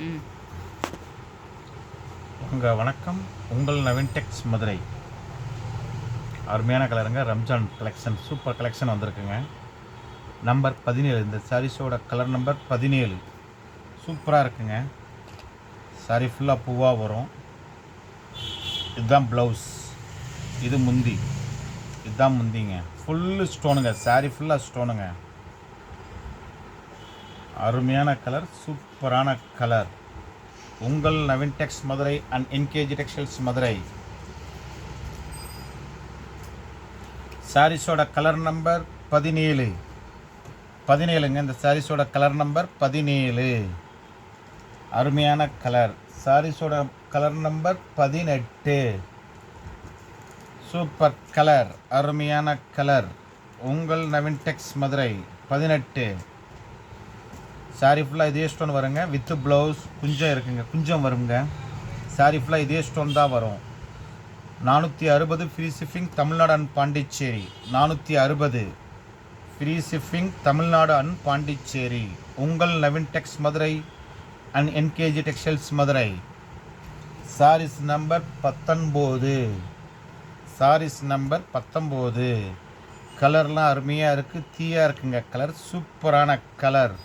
ம். உங்கள் வணக்கம். உங்கள் நவீன் டெக்ஸ் மதுரை. அருமையான கலருங்க. ரம்ஜான் கலெக்ஷன், சூப்பர் கலெக்ஷன் வந்திருக்குங்க. நம்பர் 17. இந்த சாரீஸோட கலர் நம்பர் 17. சூப்பராக இருக்குங்க. சாரீ ஃபுல்லாக பூவாக வரும். இதுதான் ப்ளவுஸ், இது முந்தி, இதுதான் முந்திங்க. ஃபுல்லு ஸ்டோனுங்க. சாரீ ஃபுல்லாக ஸ்டோனுங்க. அருமையான கலர், சூப்பரான கலர். உங்கள் Naveen Tex Madurai and NKG textiles Madurai. சாரீஸோட கலர் நம்பர் 17. 17ங்க. இந்த சாரீஸோட கலர் நம்பர் 17. அருமையான கலர். சாரீஸோட கலர் நம்பர் 18. சூப்பர் கலர், அருமையான கலர். உங்கள் நவீன் டெக்ஸ் மதுரை 18. சாரீ ஃபுல்லாக இதே ஸ்டோன் வருங்க. வித்து ப்ளவுஸ் குஞ்சம் இருக்குங்க, குஞ்சம் வருங்க. சாரீ ஃபுல்லாக இதே ஸ்டோன் தான் வரும். 460 free shipping, Tamil Nadu and Pondicherry. 460 free shipping, Tamil Nadu and Pondicherry. உங்கள் Naveen Tex Madurai and NKG textiles Madurai. Sarees number 19. Sarees number 19. கலர்லாம் அருமையாக இருக்குது, தீயாக இருக்குங்க. கலர் சூப்பரான கலர்.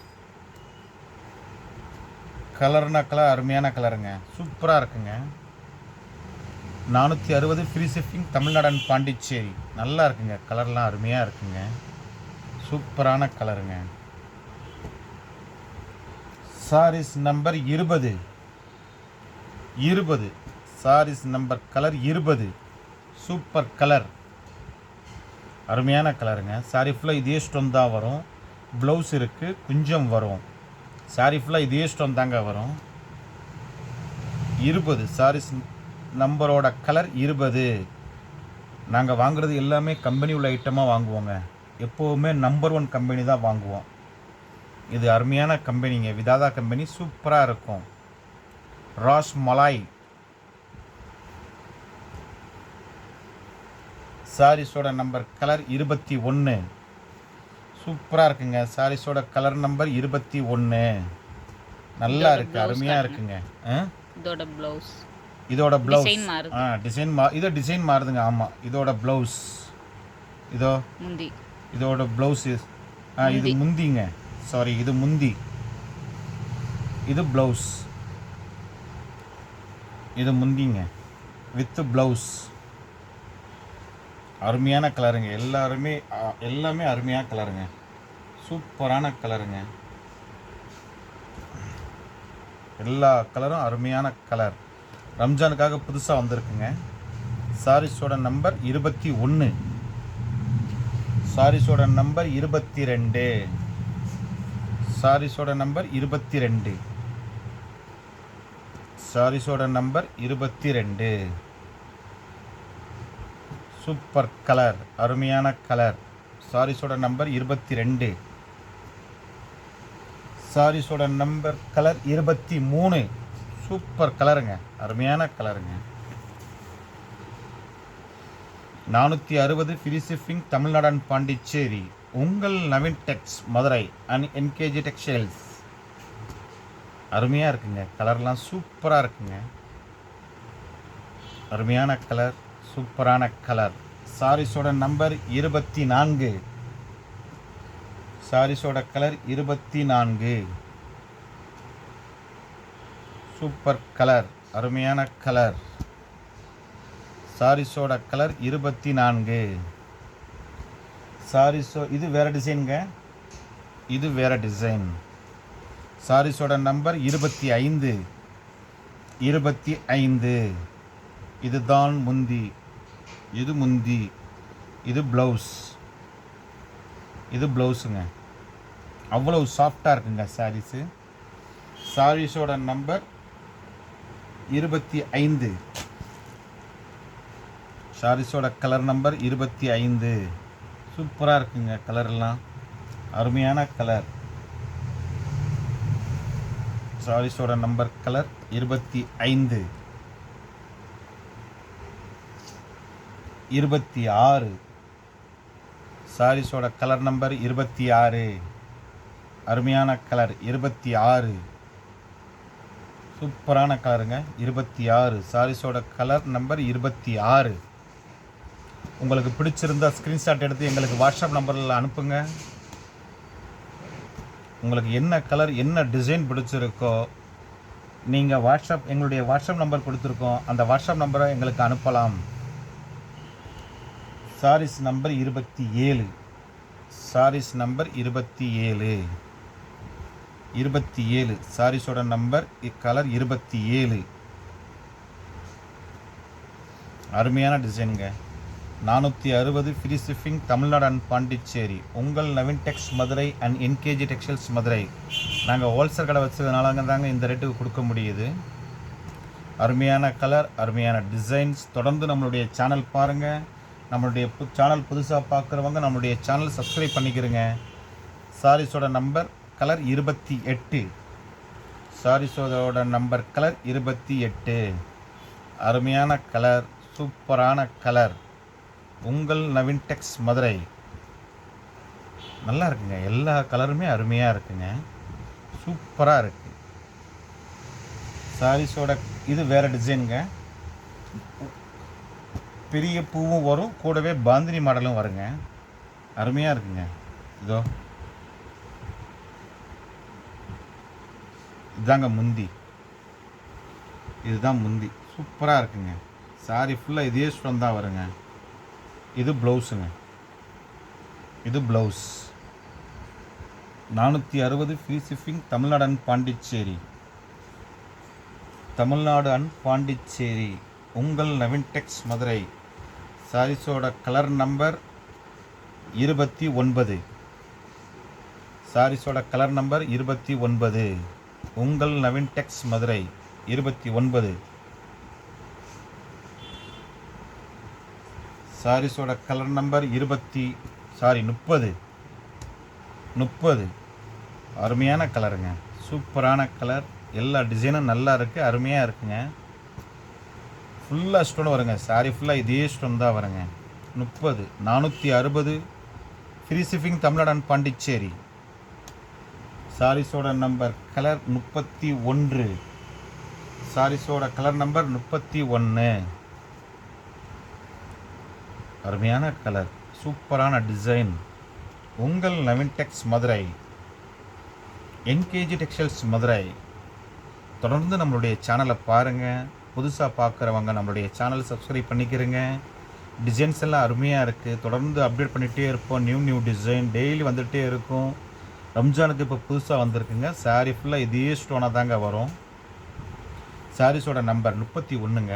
கலர்னா கலர் அருமையான கலருங்க, சூப்பராக இருக்குங்க. 460 free shipping, Tamil Nadu and Pondicherry. நல்லா இருக்குங்க. கலர்லாம் அருமையாக இருக்குங்க, சூப்பரான கலருங்க. Saris number 20. 20 saris number colour 20. Super colour, அருமையான கலருங்க. சாரீ ஃபுல்லாக இதே ஸ்டோன் தான் வரும். ப்ளவுஸ் இருக்குது, குஞ்சம் வரும். சாரீ ஃபுல்லாக இதே ஸ்டோன் தாங்க வரும். 20 சாரீஸ் நம்பரோட கலர் 20. நாங்கள் வாங்குறது எல்லாமே கம்பெனி உள்ள ஐட்டமாக வாங்குவோங்க. எப்போவுமே நம்பர் 1 கம்பெனி தான் வாங்குவோம். இது அருமையான கம்பெனிங்க, விதாதா கம்பெனி. சூப்பராக இருக்கும். ராஸ் மலாய். சாரீஸோட நம்பர் கலர் 21. சூப்பராக இருக்குங்க. சாரீஸோட கலர் நம்பர் 21. நல்லா இருக்குது, அருமையாக இருக்குங்க. இதோட ப்ளவுஸ், இதோட ப்ளவுஸ் டிசைன் இதோ டிசைன் மாறுதுங்க. ஆமாம், இதோட ப்ளவுஸ், இதோ முந்தி, இதோட ப்ளவுஸ். இது முந்திங்க, சாரி, இது முந்தி, இது ப்ளவுஸ், இது முந்திங்க வித்து ப்ளவுஸ். அருமையான கலருங்க. எல்லாமே அருமையான கலருங்க, சூப்பரான கலருங்க. எல்லா கலரும் அருமையான கலர். ரம்ஜானுக்காக புதுசாக வந்திருக்குங்க. சாரீஸோட நம்பர் 21. சாரீஸோட நம்பர் 22. சாரீஸோட நம்பர் 22. சாரீஸோட நம்பர் 22. சூப்பர் கலர், அருமையான கலர். சாரீஸோட நம்பர் 22. சாரீஸோட நம்பர் கலர் 23. சூப்பர் கலருங்க, அருமையான கலருங்க. 460 free shipping, Tamil Nadu and Pondicherry. உங்கள் Naveen Tex Madurai and NKG textiles. அருமையாக இருக்குங்க. கலர்லாம் சூப்பராக இருக்குங்க. அருமையான கலர், சூப்பரான கலர். சாரீஸோட நம்பர் 24. சாரீஸோட கலர் 24. சூப்பர் கலர், அருமையான கலர். சாரீஸோட கலர் 24. இது வேறு டிசைனுங்க, இது வேறு டிசைன். சாரீஸோட நம்பர் 25. 25. இதுதான் முந்தி, இது முந்தி, இது ப்ளவுஸ், இது ப்ளவுஸுங்க. அவ்வளவு சாஃப்டாக இருக்குங்க சாரீஸு. சாரீஸோட நம்பர் 25. சாரீஸோட கலர் நம்பர் 25. சூப்பராக இருக்குங்க. கலர்லாம் அருமையான கலர். சாரீஸோட நம்பர் கலர் 25. 26. சாரீஸோட கலர் நம்பர் 26. அருமையான கலர் 26. சூப்பரான கலருங்க. 26 சாரீஸோட கலர் நம்பர் 26. உங்களுக்கு பிடிச்சிருந்தா ஸ்க்ரீன்ஷாட் எடுத்து எங்களுக்கு வாட்ஸ்அப் நம்பரில் அனுப்புங்க. உங்களுக்கு என்ன கலர் என்ன டிசைன் பிடிச்சிருக்கோ நீங்கள் எங்களுடைய வாட்ஸ்அப் நம்பர் கொடுத்துருக்கோம், அந்த வாட்ஸ்அப் நம்பரை எங்களுக்கு அனுப்பலாம். சாரீஸ் நம்பர் 27. சாரீஸ் நம்பர் 27. 27 சாரீஸோட நம்பர் கலர் 27. அருமையான டிசைனுங்க. 460 free shipping Tamil Nadu and Pondicherry. உங்கள் Naveen Tex Madurai and NKG textiles Madurai. நாங்கள் ஹோல்சேல் கடை வச்சதுனால தாங்க இந்த ரேட்டுக்கு கொடுக்க முடியுது. அருமையான கலர், அருமையான டிசைன்ஸ். தொடர்ந்து நம்மளுடைய சேனல் பாருங்கள். நம்மளுடைய சேனல் புதுசாக பார்க்குறவங்க நம்மளுடைய சேனல் சப்ஸ்கிரைப் பண்ணிக்கிறங்க. சாரீஸோட நம்பர் கலர் 28. சாரீஸோட நம்பர் கலர் 28. அருமையான கலர், சூப்பரான கலர். உங்கள் நவீன் டெக்ஸ் மதுரை. நல்லா இருக்குங்க, எல்லா கலருமே அருமையாக இருக்குங்க, சூப்பராக இருக்குது. சாரீஸோட இது வேறு டிசைனுங்க. பெரிய பூவும் வரும், கூடவே பாந்தினி மாடலும் வருங்க. அருமையாக இருக்குங்க. இதோ இதாங்க முந்தி, இதுதான் முந்தி. சூப்பராக இருக்குங்க. சாரி ஃபுல்லாக இதே ஸ்டோன் தான் வருங்க. இது ப்ளவுஸுங்க. இது blouse. 460 free shipping Tamil Nadu and Pondicherry. Tamil Nadu and Pondicherry. உங்கள் நவீன் டெக்ஸ் மதுரை. சாரீஸோட கலர் நம்பர் 29. சாரீஸோட கலர் நம்பர் 29. உங்கள் நவீன் டெக்ஸ் மதுரை 29. சாரீஸோட கலர் நம்பர் 30. அருமையான கலருங்க, சூப்பரான கலர். எல்லா டிசைனும் நல்லா இருக்குது, அருமையாக இருக்குங்க. ஃபுல்லாக ஸ்டோன் வருங்க. சாரி ஃபுல்லாக இதே ஸ்டோன் தான் வருங்க. 30. 460 free shipping Tamil Nadu and Pondicherry. சாரீஸோட நம்பர் கலர் 31. சாரீஸோட கலர் நம்பர் 31. அருமையான கலர், சூப்பரான டிசைன். உங்கள் Naveen Tex Madurai, NKG textiles Madurai. தொடர்ந்து நம்மளுடைய சேனலை பாருங்கள். புதுசாக பார்க்குறவங்க நம்மளுடைய சேனல் சப்ஸ்கிரைப் பண்ணிக்கிறங்க. டிசைன்ஸ் எல்லாம் அருமையாக இருக்குது. தொடர்ந்து அப்டேட் பண்ணிகிட்டே இருப்போம். நியூ டிசைன் டெய்லி வந்துகிட்டே இருக்கும். ரம்ஜானுக்கு இப்போ புதுசாக வந்திருக்குங்க. சாரீ ஃபுல்லாக இதே ஸ்டோனாக தாங்க வரும். சாரீஸோட நம்பர் 31ங்க.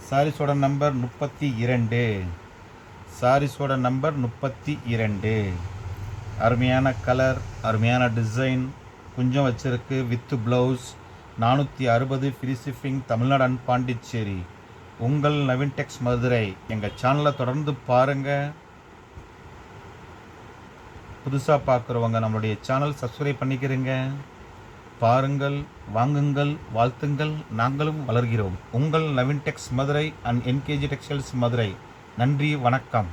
சாரீஸோட நம்பர் 32. சாரீஸோட நம்பர் 32. அருமையான கலர், அருமையான டிசைன். கொஞ்சம் வச்சுருக்கு with blouse. 460 free shipping Tamil Nadu and Pondicherry. உங்கள் நவீன் டெக்ஸ் மதுரை. எங்கள் சேனலை தொடர்ந்து பாருங்கள். புதுசாக பார்க்குறவங்க நம்மளுடைய சேனல் சப்ஸ்கிரைப் பண்ணிக்கிறங்க. பாருங்கள், வாங்குங்கள், வாழ்த்துங்கள். நாங்களும் வளர்கிறோம். உங்கள் Naveen Tex Madurai and NKG textiles Madurai. நன்றி, வணக்கம்.